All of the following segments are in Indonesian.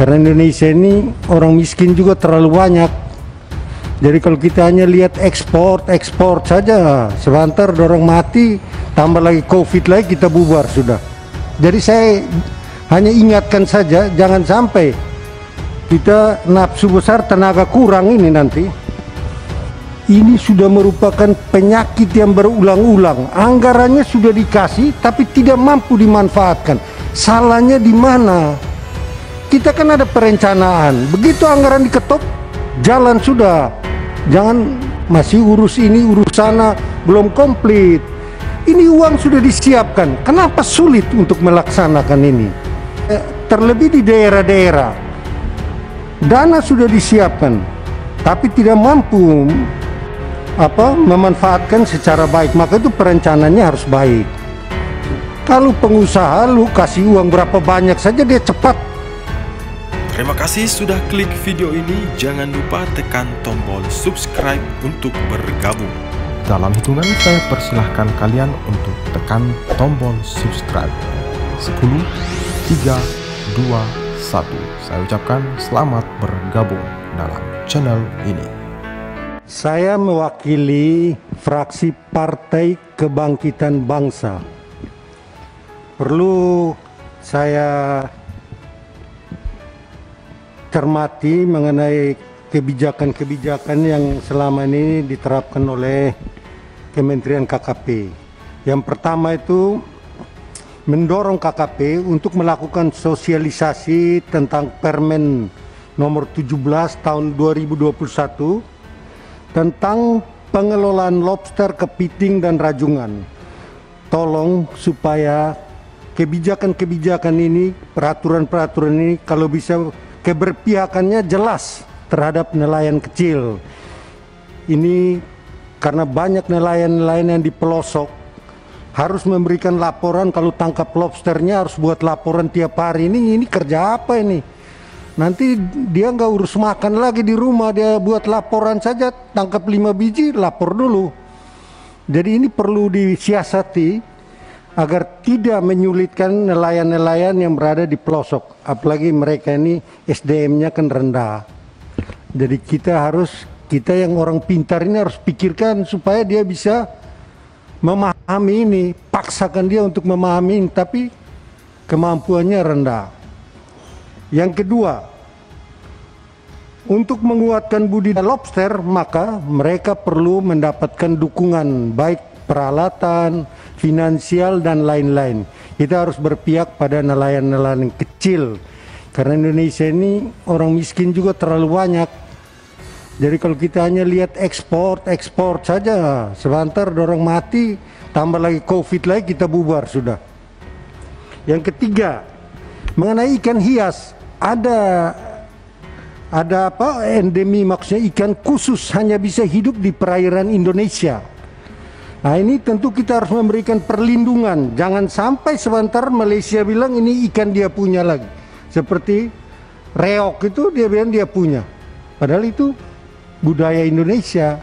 Karena Indonesia ini orang miskin juga terlalu banyak. Jadi kalau kita hanya lihat ekspor saja, sebentar orang mati, tambah lagi COVID lagi, kita bubar sudah. Jadi saya hanya ingatkan saja, jangan sampai kita nafsu besar, tenaga kurang ini nanti. Ini sudah merupakan penyakit yang berulang-ulang. Anggarannya sudah dikasih, tapi tidak mampu dimanfaatkan. Salahnya di mana? Kita kan ada perencanaan. Begitu anggaran diketok, jalan sudah. Jangan masih urus ini, urus sana, belum komplit. Ini uang sudah disiapkan. Kenapa sulit untuk melaksanakan ini? Terlebih di daerah-daerah, dana sudah disiapkan, tapi tidak mampu memanfaatkan secara baik. Maka itu perencanaannya harus baik. Kalau pengusaha lu kasih uang berapa banyak saja, dia cepat. Terima kasih sudah klik video ini. Jangan lupa tekan tombol subscribe untuk bergabung. Dalam hitungan saya persilahkan kalian untuk tekan tombol subscribe. 10, 3, 2, 1. Saya ucapkan selamat bergabung dalam channel ini. Saya mewakili fraksi Partai Kebangkitan Bangsa. Perlu saya cermati mengenai kebijakan-kebijakan yang selama ini diterapkan oleh Kementerian KKP. Yang pertama itu mendorong KKP untuk melakukan sosialisasi tentang Permen nomor 17 tahun 2021 tentang pengelolaan lobster, kepiting, dan rajungan. Tolong supaya kebijakan-kebijakan ini, peraturan-peraturan ini kalau bisa keberpihakannya jelas terhadap nelayan kecil. Ini karena banyak nelayan-nelayan yang di pelosok harus memberikan laporan. Kalau tangkap lobsternya harus buat laporan tiap hari. Ini kerja apa ini? Nanti dia nggak urus makan lagi di rumah, dia buat laporan saja, tangkap 5 biji, lapor dulu. Jadi ini perlu disiasati agar tidak menyulitkan nelayan-nelayan yang berada di pelosok. Apalagi mereka ini SDM-nya kan rendah. Jadi kita yang orang pintar ini harus pikirkan supaya dia bisa memahami ini. Paksakan dia untuk memahami ini, tapi kemampuannya rendah. Yang kedua, untuk menguatkan budidaya lobster, maka mereka perlu mendapatkan dukungan baik peralatan, finansial, dan lain-lain. Kita harus berpihak pada nelayan-nelayan kecil. Karena Indonesia ini orang miskin juga terlalu banyak. Jadi kalau kita hanya lihat ekspor saja, sebentar orang mati, tambah lagi COVID lagi, kita bubar sudah. Yang ketiga, mengenai ikan hias, ada endemi, maksudnya ikan khusus hanya bisa hidup di perairan Indonesia. Nah ini tentu kita harus memberikan perlindungan. Jangan sampai sebentar Malaysia bilang ini ikan dia punya lagi. Seperti reok itu dia bilang dia punya. Padahal itu budaya Indonesia.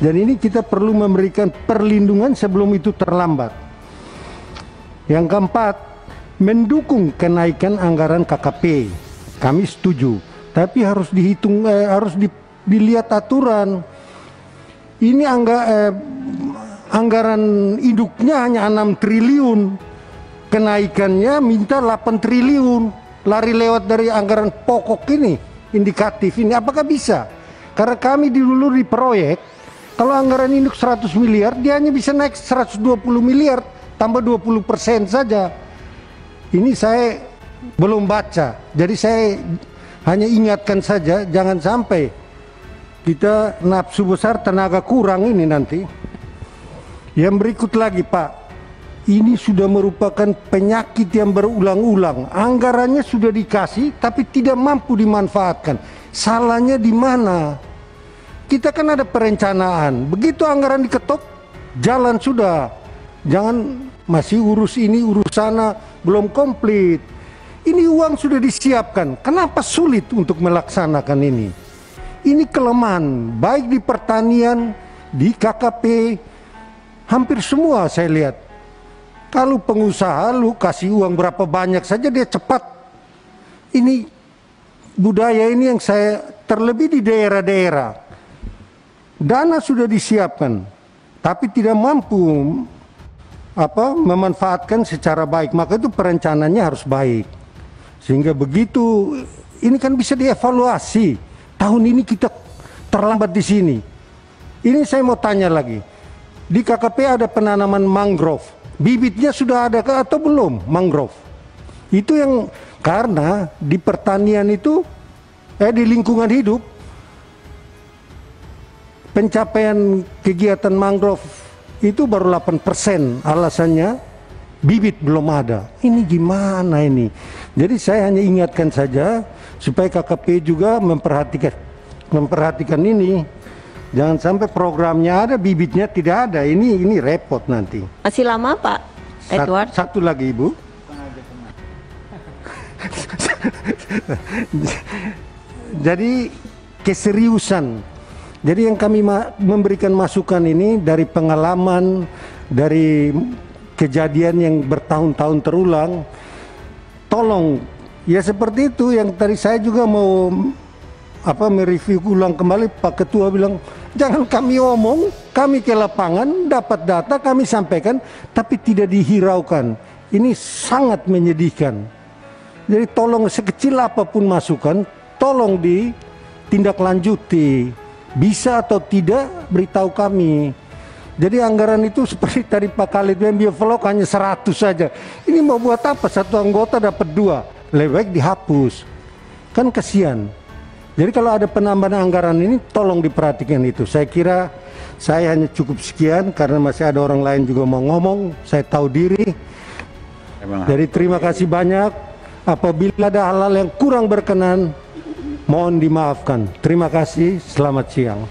Dan ini kita perlu memberikan perlindungan sebelum itu terlambat. Yang keempat, mendukung kenaikan anggaran KKP. Kami setuju. Tapi harus dihitung, harus dilihat aturan. Ini anggaran induknya hanya 6 triliun. Kenaikannya minta 8 triliun. Lari lewat dari anggaran pokok ini, indikatif ini. Apakah bisa? Karena kami dulu di proyek, kalau anggaran induk 100 miliar, dia hanya bisa naik 120 miliar, tambah 20% saja. Ini saya belum baca. Jadi saya hanya ingatkan saja, jangan sampai kita nafsu besar, tenaga kurang ini nanti. Yang berikut lagi Pak, ini sudah merupakan penyakit yang berulang-ulang. Anggarannya sudah dikasih, tapi tidak mampu dimanfaatkan. Salahnya di mana? Kita kan ada perencanaan. Begitu anggaran diketok, jalan sudah. Jangan masih urus ini, urus sana, belum komplit. Ini uang sudah disiapkan. Kenapa sulit untuk melaksanakan ini? Ini kelemahan, baik di pertanian, di KKP, hampir semua saya lihat. Kalau pengusaha lu kasih uang berapa banyak saja dia cepat. Ini budaya ini yang saya terlebih di daerah-daerah. Dana sudah disiapkan, tapi tidak mampu memanfaatkan secara baik. Maka itu perencanaannya harus baik. Sehingga begitu ini kan bisa dievaluasi. Tahun ini kita terlambat di sini. Ini saya mau tanya lagi. Di KKP ada penanaman mangrove. Bibitnya sudah ada atau belum mangrove? Itu yang karena di pertanian itu di lingkungan hidup pencapaian kegiatan mangrove itu baru 8%. Alasannya bibit belum ada. Ini gimana ini? Jadi saya hanya ingatkan saja supaya KKP juga memperhatikan ini. Jangan sampai programnya ada, bibitnya tidak ada. Ini repot nanti. Masih lama Pak Edward? Satu lagi Ibu. Jadi keseriusan. Jadi yang kami memberikan masukan ini dari pengalaman, dari kejadian yang bertahun-tahun terulang. Tolong, ya seperti itu yang tadi saya juga mau mereview ulang kembali. Pak Ketua bilang, jangan kami omong, kami ke lapangan, dapat data, kami sampaikan, tapi tidak dihiraukan. Ini sangat menyedihkan. Jadi tolong sekecil apapun masukan, tolong ditindaklanjuti. Bisa atau tidak, beritahu kami. Jadi anggaran itu seperti tadi Pak Khalid bilang, biovlog hanya 100 saja. Ini mau buat apa? Satu anggota dapat 2. Lebih baik dihapus. Kan kasihan. Jadi kalau ada penambahan anggaran ini, tolong diperhatikan itu. Saya kira saya hanya cukup sekian, karena masih ada orang lain juga mau ngomong. Saya tahu diri. Jadi terima kasih banyak. Apabila ada hal-hal yang kurang berkenan, mohon dimaafkan. Terima kasih, selamat siang.